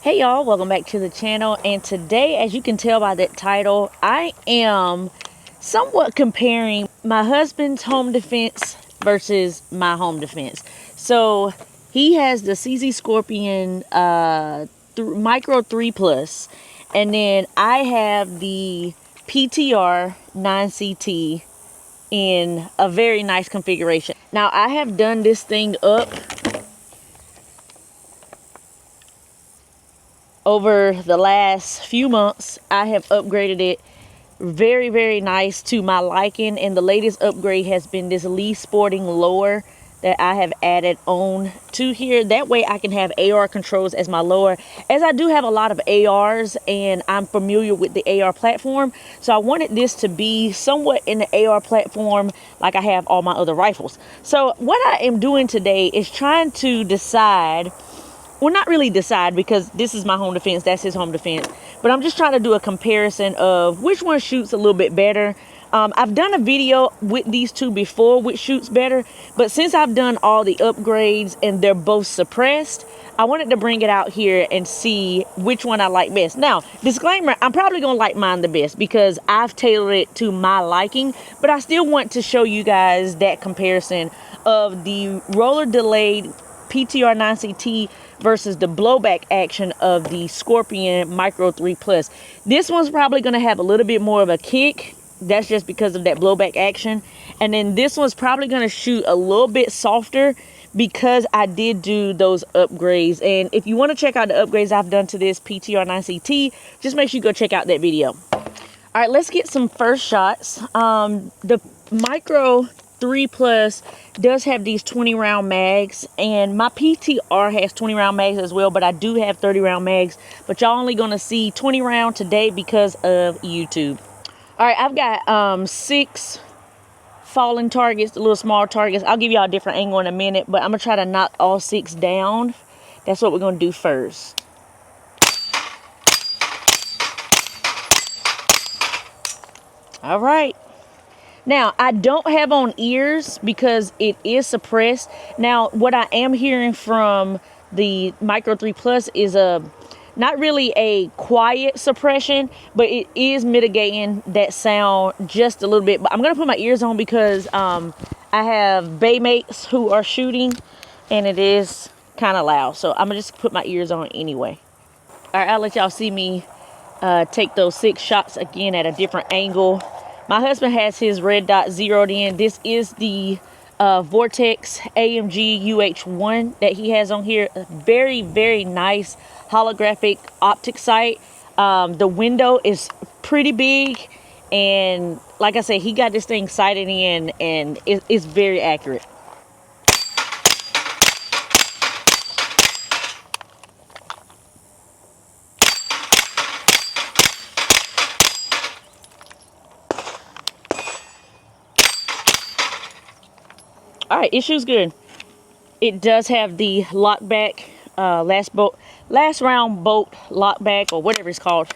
Hey y'all, welcome back to the channel. And today, as you can tell by that title, I am somewhat comparing my husband's home defense versus my home defense. So he has the CZ Scorpion Micro 3 Plus, and then I have the PTR 9CT in a very nice configuration. Now I have done this thing up over the last few months. I have upgraded it very nice to my liking, and the latest upgrade has been this Lee Sporting lower that I have added on to here. That way I can have AR controls as my lower, as I do have a lot of ARs and I'm familiar with the AR platform. So I wanted this to be somewhat in the AR platform like I have all my other rifles. So what I am doing today is trying to decide, well, not really decide, because this is my home defense, that's his home defense, but I'm just trying to do a comparison of which one shoots a little bit better. I've done a video with these two before which shoots better, but since I've done all the upgrades and they're both suppressed, I wanted to bring it out here and see which one I like best. Now, disclaimer, I'm probably gonna like mine the best because I've tailored it to my liking, but I still want to show you guys that comparison of the roller delayed PTR 9CT versus the blowback action of the Scorpion Micro 3 Plus. This one's probably going to have a little bit more of a kick. That's just because of that blowback action. And then this one's probably going to shoot a little bit softer because I did do those upgrades. And if you want to check out the upgrades I've done to this PTR 9CT, just make sure you go check out that video. All right, let's get some first shots. The Micro 3 Plus does have these 20 round mags, and my PTR has 20 round mags as well, but I do have 30 round mags, but y'all only gonna see 20 round today because of YouTube. All right, I've got 6 falling targets, the little small targets. I'll give y'all a different angle in a minute, but I'm gonna try to knock all 6 down. That's what we're gonna do first. All right. Now, I don't have on ears because it is suppressed. Now, what I am hearing from the Micro 3 Plus is not really a quiet suppression, but it is mitigating that sound just a little bit. But I'm going to put my ears on because I have baymates who are shooting, and it is kind of loud. So I'm going to just put my ears on anyway. All right, I'll let y'all see me take those 6 shots again at a different angle. My husband has his red dot zeroed in. This is the Vortex AMG UH1 that he has on here. Very nice holographic optic sight. The window is pretty big, and like I said, he got this thing sighted in, and it's very accurate. All right, it shoots good. It does have the lockback, last round bolt lockback, or whatever it's called,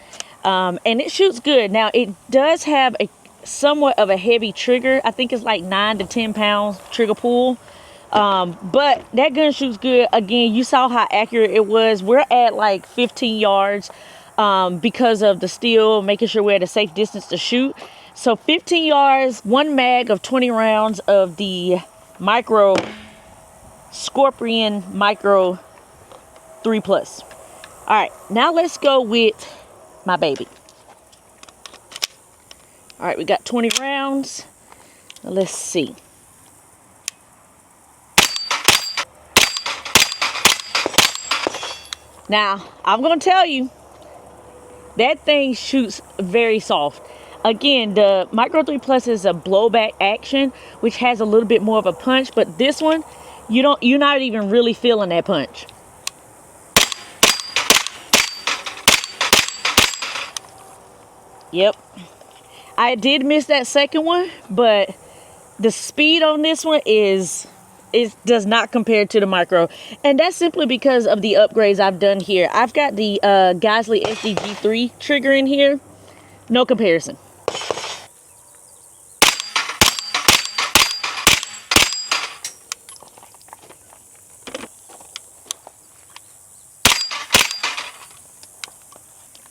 and it shoots good. Now, it does have a somewhat of a heavy trigger. I think it's like 9 to 10 pounds trigger pull, but that gun shoots good. Again, you saw how accurate it was. We're at like 15 yards because of the steel, making sure we're at a safe distance to shoot. So 15 yards, 1 mag of 20 rounds of the Micro Scorpion Micro 3 Plus. All right, now let's go with my baby. All right, we got 20 rounds. Now let's see. Now, I'm going to tell you, that thing shoots very soft. Again, the Micro 3 Plus is a blowback action, which has a little bit more of a punch, but this one, you're not even really feeling that punch. Yep. I did miss that second one, but the speed on this one does not compare to the Micro, and that's simply because of the upgrades I've done here. I've got the Geisley SDG3 trigger in here. No comparison.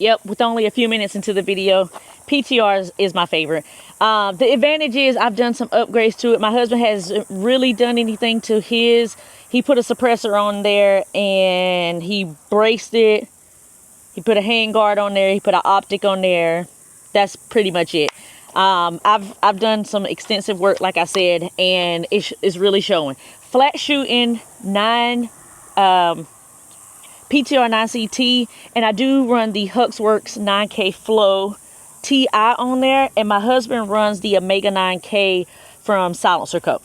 Yep, with only a few minutes into the video, PTR is my favorite. The advantage is I've done some upgrades to it. My husband hasn't really done anything to his. He put a suppressor on there and he braced it. He put a hand guard on there. He put an optic on there. That's pretty much it. I've done some extensive work, like I said, and it's really showing. Flat shooting 9 PTR 9CT, and I do run the Huxworks 9K Flow TI on there, and my husband runs the Omega 9K from Silencer Co.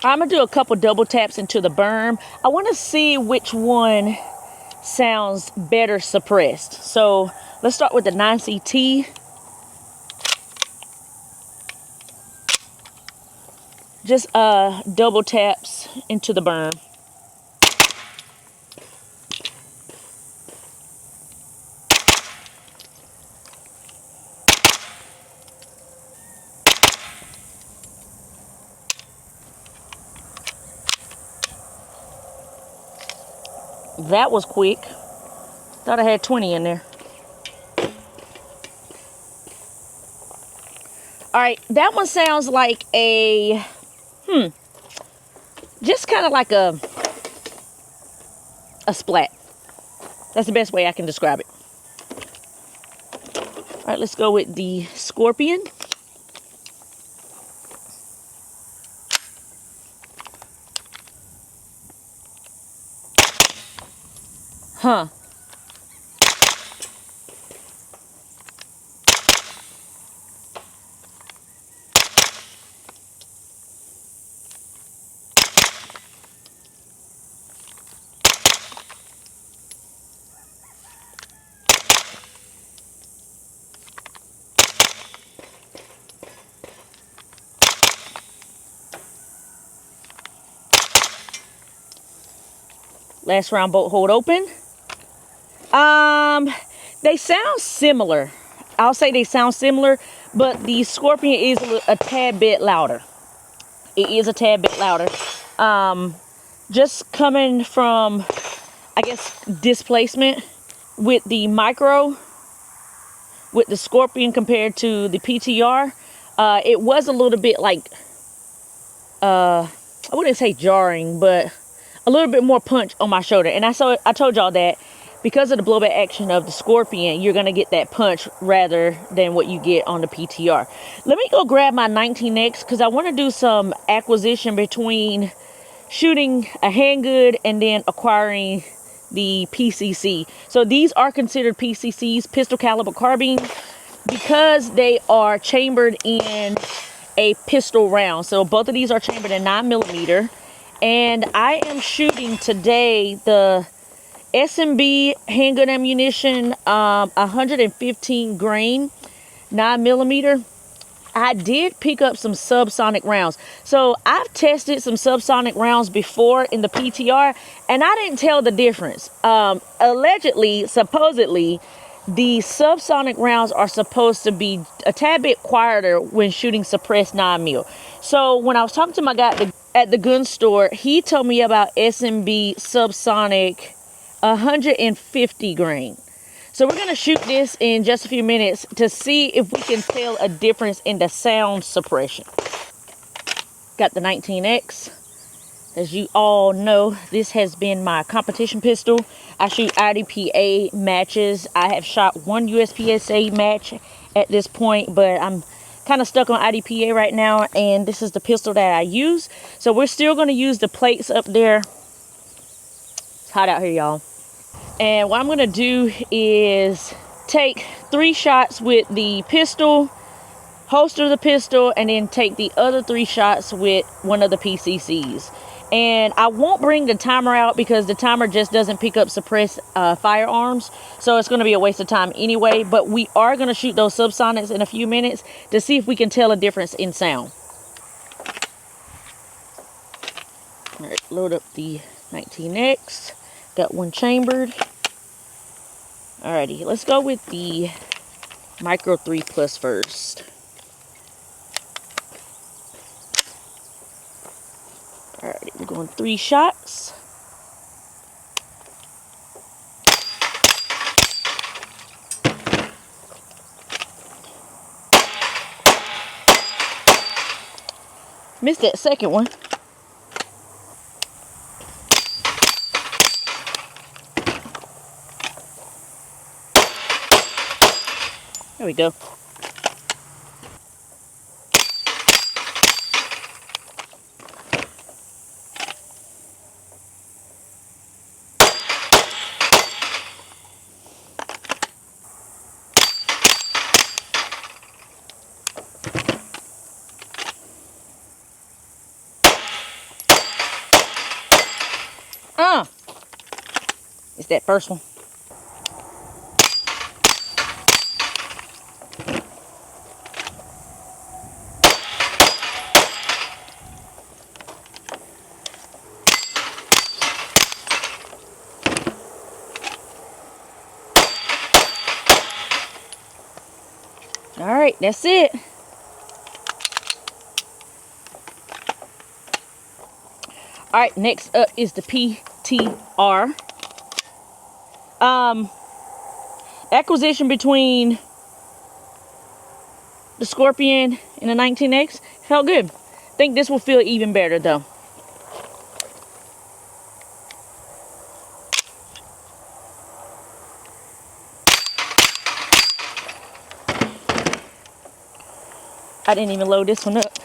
I'm gonna do a couple double taps into the berm. I want to see which one sounds better suppressed. So let's start with the 9CT. Just double taps into the berm. That was quick. Thought I had 20 in there. All right, that one sounds like a, just kind of like a splat. That's the best way I can describe it. All right, let's go with the Scorpion. Huh. Last round bolt hold open. They sound similar. I'll say they sound similar, but the Scorpion is a tad bit louder. It is a tad bit louder. Just coming from, I guess, displacement with the micro, with the Scorpion compared to the PTR, it was a little bit like, I wouldn't say jarring, but a little bit more punch on my shoulder. And I told y'all that because of the blowback action of the Scorpion, you're going to get that punch rather than what you get on the PTR. Let me go grab my 19X because I want to do some acquisition between shooting a handgun and then acquiring the PCC. So these are considered PCCs, pistol caliber carbine, because they are chambered in a pistol round. So both of these are chambered in 9mm. And I am shooting today the SMB handgun ammunition, 115 grain, 9mm. I did pick up some subsonic rounds. So I've tested some subsonic rounds before in the PTR, and I didn't tell the difference. Allegedly, supposedly, the subsonic rounds are supposed to be a tad bit quieter when shooting suppressed 9mm. So when I was talking to my guy at the gun store, he told me about SMB subsonic 150 grain. So we're going to shoot this in just a few minutes to see if we can tell a difference in the sound suppression. Got the 19X. As you all know, this has been my competition pistol. I shoot IDPA matches. I have shot one USPSA match at this point, but I'm kind of stuck on IDPA right now, and this is the pistol that I use. So we're still going to use the plates up there. It's hot out here, y'all. And what I'm going to do is take 3 shots with the pistol, holster the pistol, and then take the other 3 shots with one of the PCCs. And I won't bring the timer out because the timer just doesn't pick up suppressed firearms. So it's going to be a waste of time anyway. But we are going to shoot those subsonics in a few minutes to see if we can tell a difference in sound. All right, load up the 19X. Got one chambered. Alrighty, let's go with the Micro 3 Plus first. Alrighty, we're going 3 shots. Missed that second one. There we go. It's that first one. All right, that's it. All right, next up is the PTR. Acquisition between the Scorpion and the 19X felt good. Think this will feel even better though. I didn't even load this one up.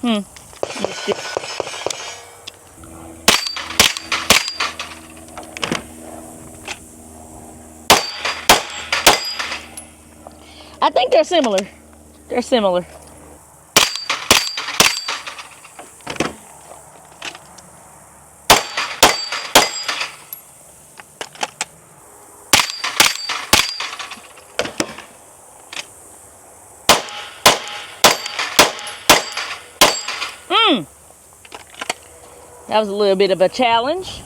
Missed it. I think they're similar. They're similar. That was a little bit of a challenge.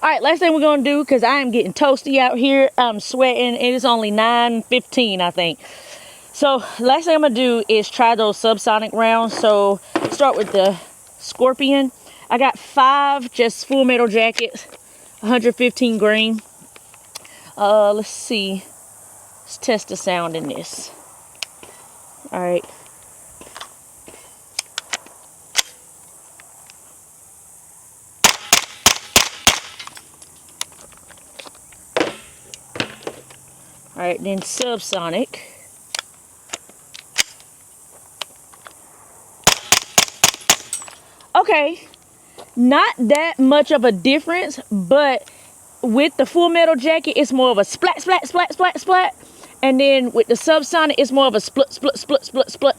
All right, last thing we're gonna do, because I am getting toasty out here. I'm sweating. It is only 9:15, I think. So last thing I'm gonna do is try those subsonic rounds. So start with the Scorpion. I got 5 just full metal jackets, 115 grain. Let's see. Let's test the sound in this. All right. All right, then subsonic. Okay, not that much of a difference, but with the full metal jacket, it's more of a splat, splat, splat, splat, splat. And then with the subsonic, it's more of a split, split, split, split, split.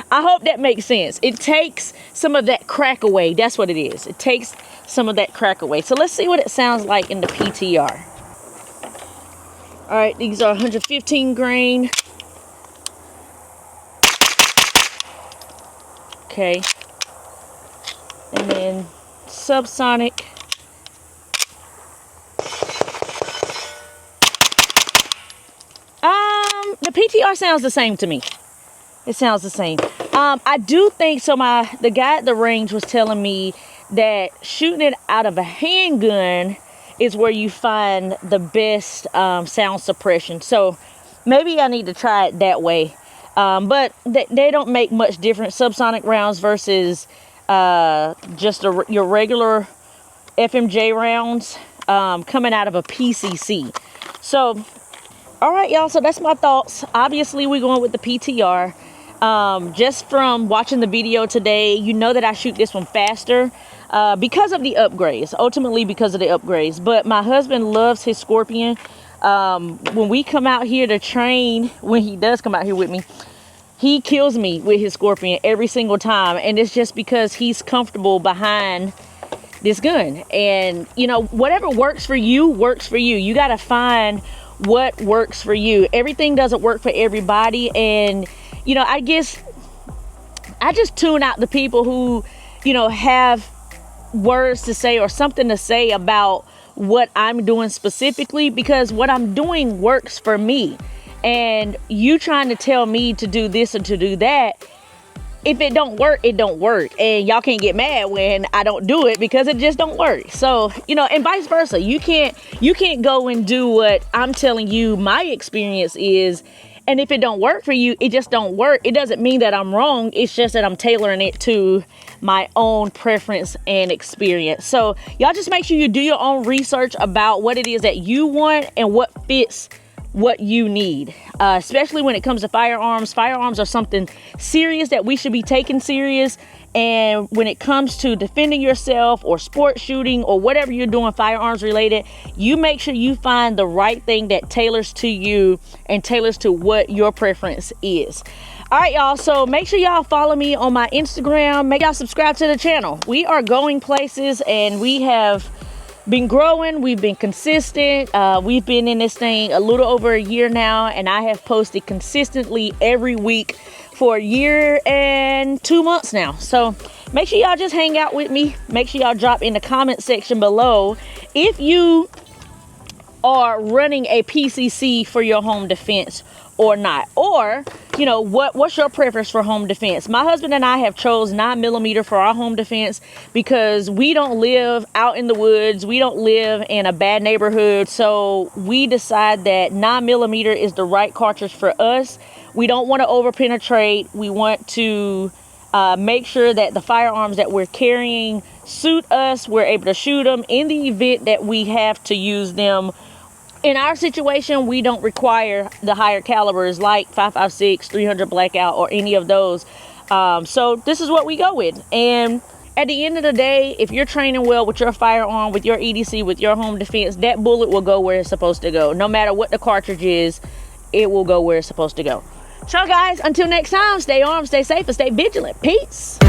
I hope that makes sense. It takes some of that crack away. That's what it is. It takes some of that crack away. So let's see what it sounds like in the PTR. All right, these are 115 grain. Okay. And then subsonic. The PTR sounds the same to me. It sounds the same. I do think so. The guy at the range was telling me that shooting it out of a handgun is where you find the best sound suppression. So maybe I need to try it that way. But they don't make much difference. Subsonic rounds versus just your regular FMJ rounds coming out of a PCC. So, all right, y'all. So that's my thoughts. Obviously, we're going with the PTR. Just from watching the video today, you know that I shoot this one faster because of the upgrades. Ultimately, because of the upgrades. But my husband loves his Scorpion. When we come out here to train, when he does come out here with me, he kills me with his Scorpion every single time. And it's just because he's comfortable behind this gun. And, you know, whatever works for you, works for you. You got to find what works for you. Everything doesn't work for everybody. And, you know, I guess I just tune out the people who, you know, have words to say or something to say about what I'm doing specifically, because what I'm doing works for me. And you trying to tell me to do this or to do that, if it don't work, it don't work. And y'all can't get mad when I don't do it because it just don't work. So, you know, and vice versa. You can't go and do what I'm telling you my experience is. And if it don't work for you, it just don't work. It doesn't mean that I'm wrong. It's just that I'm tailoring it to my own preference and experience. So y'all just make sure you do your own research about what it is that you want and what fits what you need, especially when it comes to firearms. Firearms are something serious that we should be taking serious. And when it comes to defending yourself or sport shooting or whatever you're doing firearms related, you make sure you find the right thing that tailors to you and tailors to what your preference is. All right, y'all. So make sure y'all follow me on my Instagram. Make y'all subscribe to the channel. We are going places and we have been growing. We've been consistent. We've been in this thing a little over a year now, and I have posted consistently every week for a year and 2 months now. So make sure y'all just hang out with me. Make sure y'all drop in the comment section below if you are running a PCC for your home defense or not, or you know, what's your preference for home defense. My husband and I have chose 9mm for our home defense because we don't live out in the woods. We don't live in a bad neighborhood. So we decide that 9mm is the right cartridge for us. We don't want to over penetrate. We want to make sure that the firearms that we're carrying suit us. We're able to shoot them in the event that we have to use them. In our situation, we don't require the higher calibers like 5.56, 300 blackout, or any of those. So this is what we go with. And at the end of the day, if you're training well with your firearm, with your EDC, with your home defense, that bullet will go where it's supposed to go. No matter what the cartridge is, it will go where it's supposed to go. So guys, until next time, stay armed, stay safe, and stay vigilant. Peace.